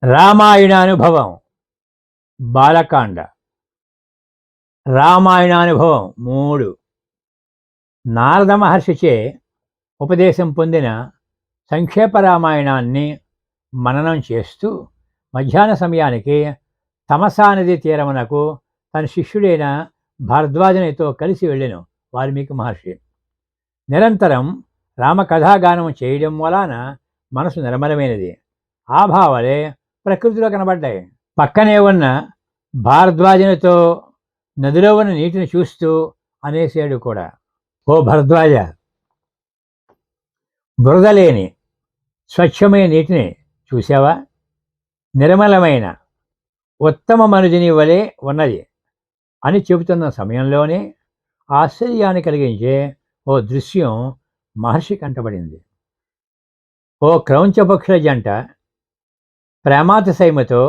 రామాయణానుభవం బాలకాండ. రామాయణానుభవం 3. నారద మహర్షిచే ఉపదేశం పొందిన సంక్షేప రామాయణాన్ని మననం చేస్తూ మధ్యాహ్న సమయానికి తమసా నది తీరమునకు తన శిష్యుడైన భరద్వాజునితో కలిసి వెళ్ళెను వాల్మీకి మహర్షి. నిరంతరం రామకథాగానం చేయడం వలన మనసు నిర్మలమైనది. ఆ భావాలే ప్రకృతిలో కనబడ్డాయి. పక్కనే ఉన్న భారద్వాజునితో నదిలో ఉన్న నీటిని చూస్తూ అనేసాడు కూడా, ఓ భరద్వాజ, బురద లేని స్వచ్ఛమైన నీటిని చూసావా? నిర్మలమైన ఉత్తమ మనుజుని వలె ఉన్నది అని చెబుతున్న సమయంలోనే ఆశ్చర్యాన్ని కలిగించే ఓ దృశ్యం మహర్షి కంటబడింది. ఓ క్రౌంచ పక్షుల జంట ప్రేమాతిశయముతో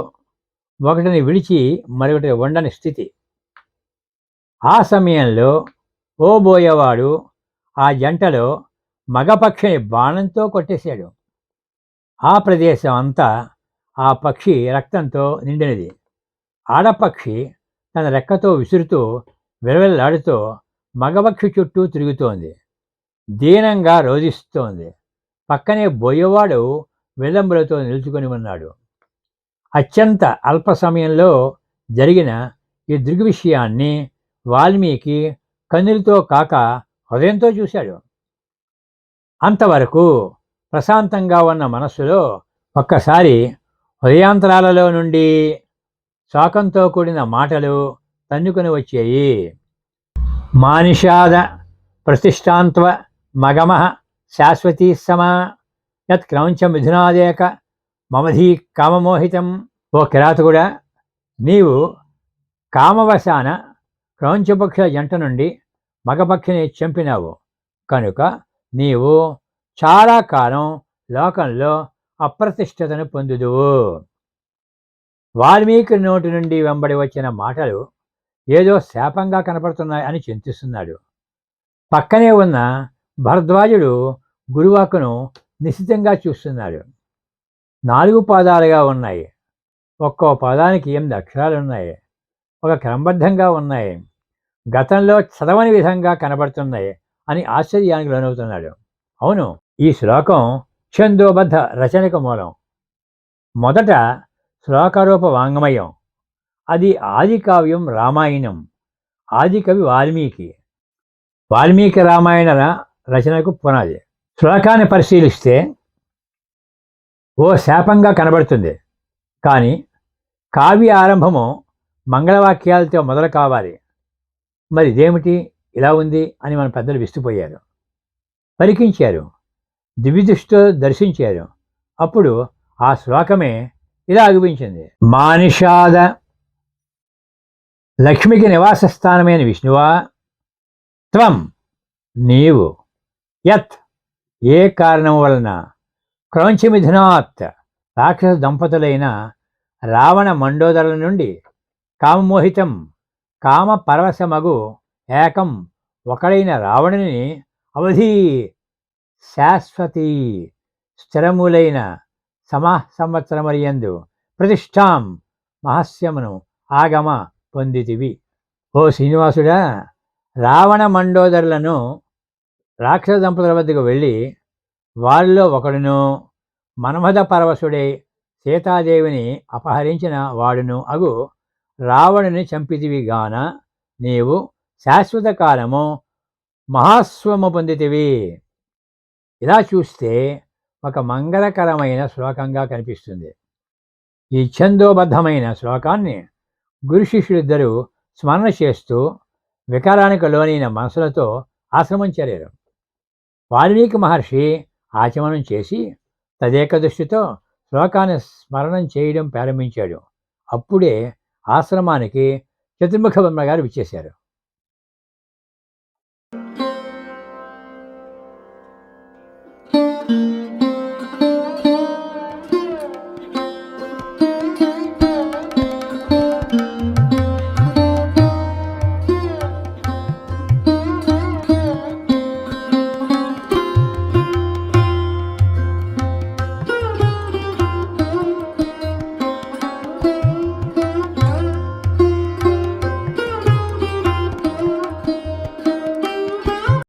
ఒకటిని విడిచి మరొకటి ఉండని స్థితి. ఆ సమయంలో ఓ బోయేవాడు ఆ జంటలో మగపక్షిని బాణంతో కొట్టేశాడు. ఆ ప్రదేశం అంతా ఆ పక్షి రక్తంతో నిండినది. ఆడపక్షి తన రెక్కతో విసురుతూ విలవిల్లాడుతూ మగపక్షి చుట్టూ తిరుగుతోంది, దీనంగా రోధిస్తోంది. పక్కనే బోయేవాడు విలంబులతో నిలుచుకొని ఉన్నాడు. అత్యంత అల్ప సమయంలో జరిగిన ఈ దృగ్విషయాన్ని వాల్మీకి కన్నులతో కాక హృదయంతో చూశాడు. అంతవరకు ప్రశాంతంగా ఉన్న మనస్సులో ఒక్కసారి హృదయాంతరాలలో నుండి శోకంతో కూడిన మాటలు తన్నుకొని వచ్చాయి. మానిషాద ప్రతిష్టాంత్వ మగమ శాశ్వతీ సమా యత్ క్రౌంచ మిథునాదేక మమధీ కామమోహితం. ఓ కిరాతకుడా, నీవు కామవశాన క్రౌంచపక్షుల జంట నుండి మగపక్షిని చంపినావు కనుక నీవు చాలా కాలం లోకంలో అప్రతిష్టతను పొందుదువు. వాల్మీకి నోటి నుండి వెంబడి వచ్చిన మాటలు ఏదో శాపంగా కనపడుతున్నాయి అని చింతిస్తున్నాడు. పక్కనే ఉన్న భరద్వాజుడు గురువాకును నిశితంగా చూస్తున్నాడు. 4 పాదాలుగా ఉన్నాయి. ఒక్కో పాదానికి 8 అక్షరాలు ఉన్నాయి. ఒక క్రమబద్ధంగా ఉన్నాయి. గతంలో చదవని విధంగా కనబడుతున్నాయి అని ఆశ్చర్యానికి లోనవుతున్నాడు. అవును, ఈ శ్లోకం ఛందోబద్ధ రచనకు మూలం. మొదట శ్లోకరూప వాంగ్మయం. అది ఆది కావ్యం రామాయణం. ఆది కవి వాల్మీకి. వాల్మీకి రామాయణ రచనకు పునాది. శ్లోకాన్ని పరిశీలిస్తే ఓ శాపంగా కనబడుతుంది. కానీ కావ్య ఆరంభము మంగళవాక్యాలతో మొదలు కావాలి. మరి ఇదేమిటి ఇలా ఉంది అని మన పెద్దలు విస్తుపోయారు, పరికించారు, దివ్యదృష్టితో దర్శించారు. అప్పుడు ఆ శ్లోకమే ఇలా అగుపించింది. మానిషాద, లక్ష్మికి నివాస స్థానమైన విష్ణువా, త్వం, నీవు, యత్, ఏ కారణం వలన, క్రౌంచమిథునాత్, రాక్షస దంపతులైన రావణ మండోదరుల నుండి, కామమోహితం, కామ పరవశమగు ఏకం, ఒకడైన రావణుని, అవధి, శాశ్వతి, స్థిరములైన సంవత్సరమరియందు, ప్రతిష్టాం, మహస్యమును, ఆగమ పొందితివి. ఓ శ్రీనివాసుడా, రావణ మండోదరులను రాక్షస దంపతుల వద్దకు వెళ్ళి వారిలో ఒకడును, మన్మథ పరవశుడై సీతాదేవిని అపహరించిన వాడును అగు రావణుని చంపితివిగాన నీవు శాశ్వత కాలము మహాస్వము పొందితివి. ఇలా చూస్తే ఒక మంగళకరమైన శ్లోకంగా కనిపిస్తుంది. ఈ ఛందోబద్ధమైన శ్లోకాన్ని గురు శిష్యులిద్దరూ స్మరణ చేస్తూ వికారానికి లోనైన మనసులతో ఆశ్రమం చేరారు. వాల్మీకి మహర్షి ఆచమనం చేసి తదేక దృష్టితో శ్లోకాన్ని స్మరణం చేయడం ప్రారంభించాడు. అప్పుడే ఆశ్రమానికి చతుర్ముఖ బ్రహ్మగారు విచ్చేశారు.